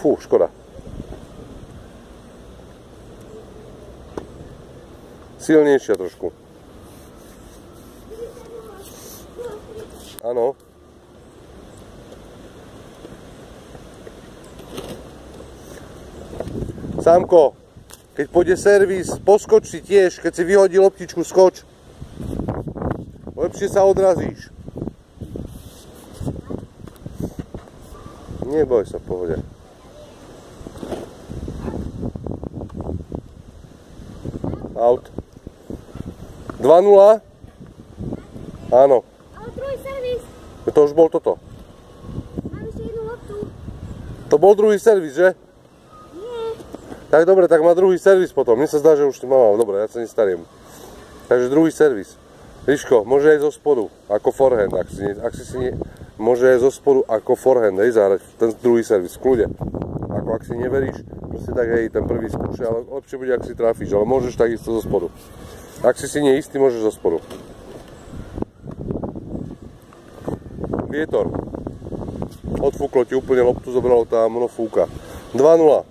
Fú, škoda. Silnejšia trošku. Áno. Sámko, keď pôjde servis, poskoč si tiež, keď si vyhodí loptičku, skoč. Lepšie sa odrazíš. Neboj sa, v pohode. Out. 2-0? Áno. Ale druhý servis. To už bol toto. Mám ešte jednu loptu. To bol druhý servis, že? Nie. Tak dobre, tak má druhý servis potom. Mne sa zdá, že už ty mám. Dobre, ja sa nestariem. Takže druhý servis. Ríško, môže aj zo spodu, ako forehand. Ak si nie, môže aj zo spodu ako forehand, hej, zahrať ten druhý servis, v kľude. Ako ak si neveríš, proste tak hej, ten prvý skúšaj, ale lepšie bude, ak si trafíš, ale môžeš takisto zo spodu. Ak si neistý, môžeš zo spodu. Vietor. Odfúklo ti úplne loptu, zobralo tam, ono fúka. 2-0.